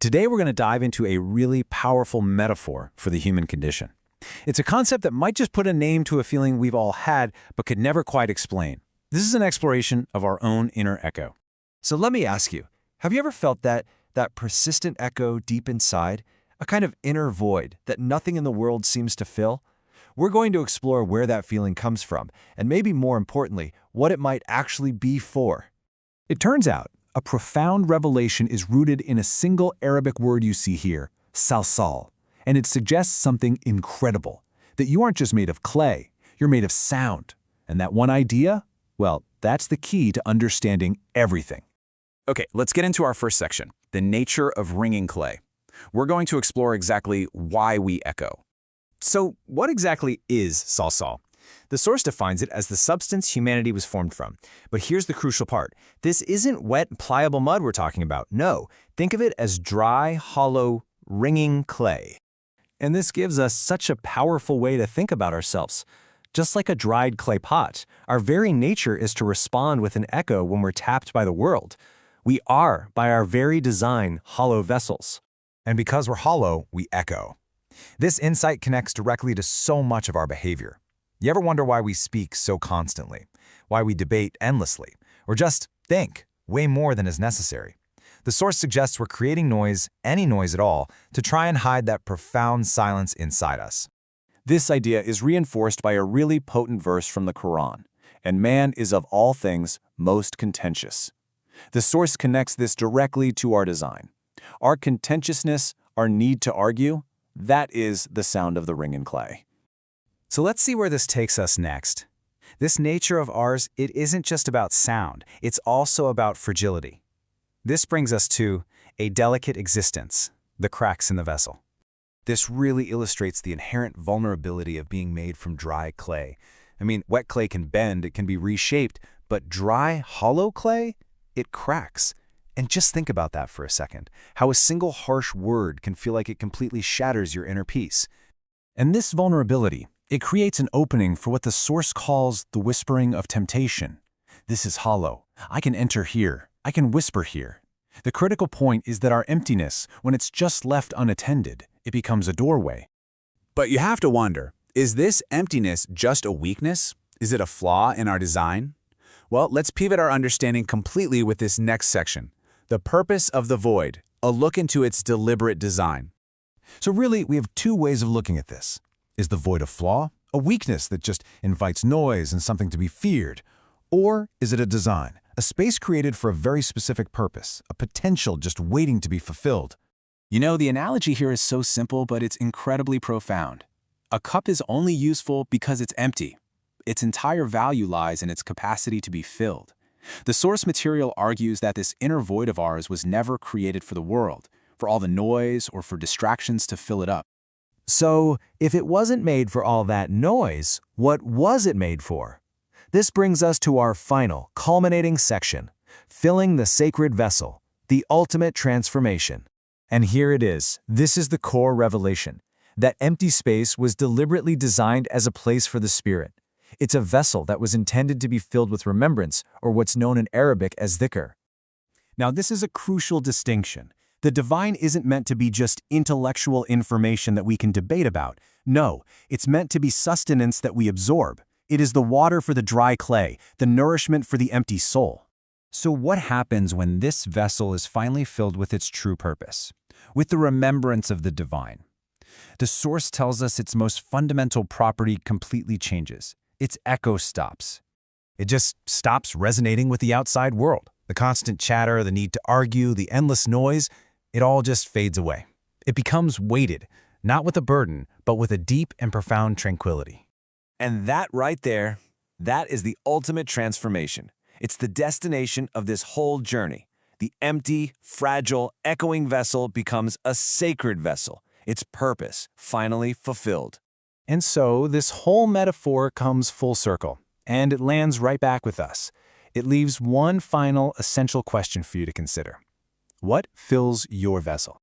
Today we're going to dive into a really powerful metaphor for the human condition. It's a concept that might just put a name to a feeling we've all had but could never quite explain. This is an exploration of our own inner echo. So let me ask you, have you ever felt that persistent echo deep inside? A kind of inner void that nothing in the world seems to fill? We're going to explore where that feeling comes from, and maybe more importantly, what it might actually be for. It turns out, a profound revelation is rooted in a single Arabic word you see here, salsal, and it suggests something incredible, that you aren't just made of clay, you're made of sound. And that one idea? Well, that's the key to understanding everything. Okay, let's get into our first section, the nature of ringing clay. We're going to explore exactly why we echo. So what exactly is salsal? The source defines it as the substance humanity was formed from. But here's the crucial part. This isn't wet, pliable mud we're talking about. No, think of it as dry, hollow, ringing clay. And this gives us such a powerful way to think about ourselves. Just like a dried clay pot, our very nature is to respond with an echo when we're tapped by the world. We are, by our very design, hollow vessels. And because we're hollow, we echo. This insight connects directly to so much of our behavior. You ever wonder why we speak so constantly? Why we debate endlessly? Or just think way more than is necessary? The source suggests we're creating noise, any noise at all, to try and hide that profound silence inside us. This idea is reinforced by a really potent verse from the Quran, and man is of all things most contentious. The source connects this directly to our design. Our contentiousness, our need to argue, that is the sound of the ringing clay. So let's see where this takes us next. This nature of ours, it isn't just about sound, it's also about fragility. This brings us to a delicate existence, the cracks in the vessel. This really illustrates the inherent vulnerability of being made from dry clay. I mean, wet clay can bend, it can be reshaped, but dry, hollow clay, it cracks. And just think about that for a second, how a single harsh word can feel like it completely shatters your inner peace. And this vulnerability, it creates an opening for what the source calls the whispering of temptation. This is hollow. I can enter here. I can whisper here. The critical point is that our emptiness, when it's just left unattended, it becomes a doorway. But you have to wonder, is this emptiness just a weakness? Is it a flaw in our design? Well, let's pivot our understanding completely with this next section. The purpose of the void, a look into its deliberate design. So really, we have two ways of looking at this. Is the void a flaw, a weakness that just invites noise and something to be feared? Or is it a design, a space created for a very specific purpose, a potential just waiting to be fulfilled? You know, the analogy here is so simple, but it's incredibly profound. A cup is only useful because it's empty. Its entire value lies in its capacity to be filled. The source material argues that this inner void of ours was never created for the world, for all the noise or for distractions to fill it up. So, if it wasn't made for all that noise, what was it made for? This brings us to our final, culminating section, filling the sacred vessel, the ultimate transformation. And here it is. This is the core revelation. That empty space was deliberately designed as a place for the spirit. It's a vessel that was intended to be filled with remembrance, or what's known in Arabic as Zikr. Now, this is a crucial distinction. The divine isn't meant to be just intellectual information that we can debate about. No, it's meant to be sustenance that we absorb. It is the water for the dry clay, the nourishment for the empty soul. So what happens when this vessel is finally filled with its true purpose, with the remembrance of the divine? The source tells us its most fundamental property completely changes. Its echo stops. It just stops resonating with the outside world. The constant chatter, the need to argue, the endless noise, it all just fades away. It becomes weighted, not with a burden, but with a deep and profound tranquility. And that right there, that is the ultimate transformation. It's the destination of this whole journey. The empty, fragile, echoing vessel becomes a sacred vessel, its purpose finally fulfilled. And so this whole metaphor comes full circle, and it lands right back with us. It leaves one final essential question for you to consider. What fills your vessel?